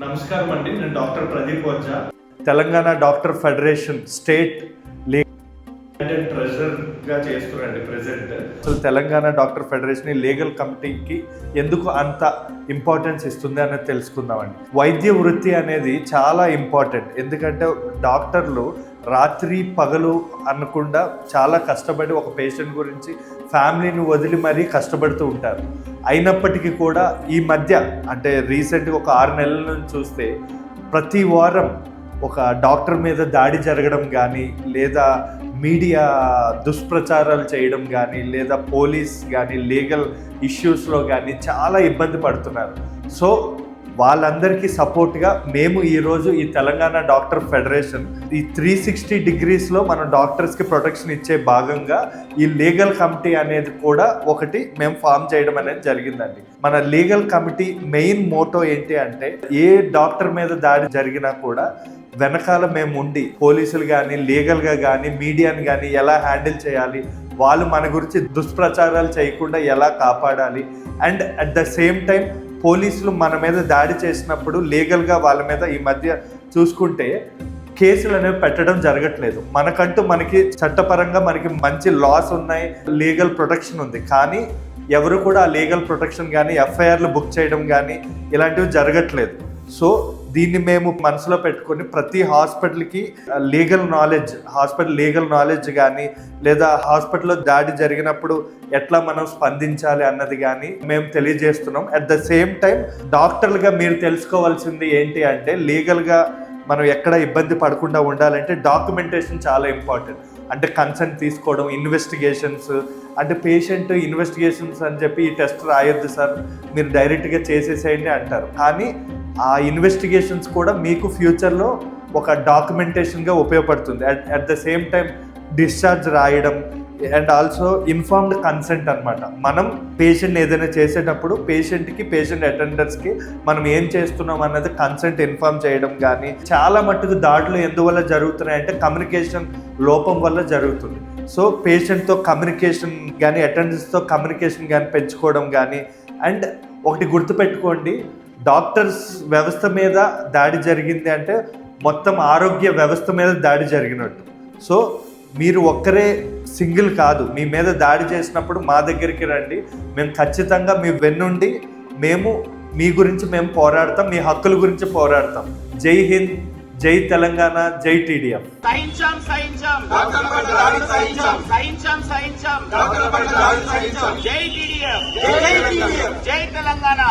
నమస్కారం అండి, నేను doctor Pradeep వజ్జా, Telangana doctor federation state ట్రెజరర్గా చేస్తున్నానండి ప్రెసెంట్. అసలు తెలంగాణ డాక్టర్ ఫెడరేషన్ లీగల్ కమిటీకి ఎందుకు అంత ఇంపార్టెన్స్ ఇస్తుంది అనేది తెలుసుకుందామండి. వైద్య వృత్తి అనేది చాలా ఇంపార్టెంట్. ఎందుకంటే డాక్టర్లు రాత్రి పగలు అనకుండా చాలా కష్టపడి ఒక పేషెంట్ గురించి ఫ్యామిలీని వదిలి మరీ కష్టపడుతూ ఉంటారు. అయినప్పటికీ కూడా ఈ మధ్య అంటే రీసెంట్గా ఒక 6 నెలల నుంచి చూస్తే ప్రతి వారం ఒక డాక్టర్ మీద దాడి జరగడం కానీ, లేదా మీడియా దుష్ప్రచారాలు చేయడం కానీ, లేదా పోలీస్ కానీ లీగల్ ఇష్యూస్లో కానీ చాలా ఇబ్బంది పడుతున్నారు. సో వాళ్ళందరికీ సపోర్ట్గా మేము ఈరోజు ఈ తెలంగాణ డాక్టర్ ఫెడరేషన్ ఈ 360 డిగ్రీస్లో మన డాక్టర్స్కి ప్రొటెక్షన్ ఇచ్చే భాగంగా ఈ లీగల్ కమిటీ అనేది కూడా ఒకటి మేము ఫామ్ చేయడం అనేది జరిగిందండి. మన లీగల్ కమిటీ మెయిన్ మోటో ఏంటి అంటే, ఏ డాక్టర్ మీద దాడి జరిగినా కూడా వెనకాల మేము ఉండి పోలీసులు కానీ, లీగల్గా కానీ, మీడియాని కానీ ఎలా హ్యాండిల్ చేయాలి, వాళ్ళు మన గురించి దుష్ప్రచారాలు చేయకుండా ఎలా కాపాడాలి, and at the same time పోలీసులు మన మీద దాడి చేసినప్పుడు లీగల్గా వాళ్ళ మీద ఈ మధ్య చూసుకుంటే కేసులు అనేవి పెట్టడం జరగట్లేదు. మనకి చట్టపరంగా మనకి మంచి లాస్ ఉన్నాయి, లీగల్ ప్రొటెక్షన్ ఉంది. కానీ ఎవరు కూడా ఆ లీగల్ ప్రొటెక్షన్ కానీ, ఎఫ్ఐఆర్లు బుక్ చేయడం కానీ ఇలాంటివి జరగట్లేదు. సో దీన్ని మేము మనసులో పెట్టుకొని ప్రతి హాస్పిటల్కి హాస్పిటల్ లీగల్ నాలెడ్జ్ కానీ, లేదా హాస్పిటల్లో దాడి జరిగినప్పుడు ఎట్లా మనం స్పందించాలి అన్నది కానీ మేము తెలియజేస్తున్నాం. అట్ ద సేమ్ టైం డాక్టర్లుగా మీరు తెలుసుకోవాల్సింది ఏంటి అంటే, లీగల్గా మనం ఎక్కడ ఇబ్బంది పడకుండా ఉండాలంటే డాక్యుమెంటేషన్ చాలా ఇంపార్టెంట్. అంటే కన్సెంట్ తీసుకోవడం, ఇన్వెస్టిగేషన్స్, అంటే పేషెంట్ ఇన్వెస్టిగేషన్స్ అని చెప్పి ఈ టెస్ట్ రాయొద్దు సార్, మీరు డైరెక్ట్గా చేసేసేయండి అంటారు. కానీ ఆ ఇన్వెస్టిగేషన్స్ కూడా మీకు ఫ్యూచర్లో ఒక డాక్యుమెంటేషన్గా ఉపయోగపడుతుంది. At the same time discharge రాయడం అండ్ ఆల్సో ఇన్ఫార్మ్డ్ కన్సెంట్ అనమాట. మనం పేషెంట్ ఏదైనా చేసేటప్పుడు పేషెంట్ అటెండర్స్కి మనం ఏం చేస్తున్నాం అన్నది కన్సెంట్ ఇన్ఫార్మ్ చేయడం కానీ, చాలా మట్టుకు దాడులు ఎందువల్ల జరుగుతున్నాయంటే కమ్యూనికేషన్ లోపం వల్ల జరుగుతుంది. సో పేషెంట్తో కమ్యూనికేషన్ కానీ, అటెండర్స్తో కమ్యూనికేషన్ కానీ పెంచుకోవడం కానీ. అండ్ ఒకటి గుర్తుపెట్టుకోండి, డాక్టర్స్ వ్యవస్థ మీద దాడి జరిగింది అంటే మొత్తం ఆరోగ్య వ్యవస్థ మీద దాడి జరిగినట్టు. సో మీరు ఒక్కరే సింగిల్ కాదు. మీ మీద దాడి చేసినప్పుడు మా దగ్గరికి రండి, మేము ఖచ్చితంగా మీ వెన్నుండి మేము మీ గురించి మేము పోరాడతాం, మీ హక్కుల గురించి పోరాడతాం. జై హింద్, జై తెలంగాణ, జై టీడీఎఫ్. జై తెలంగాణ.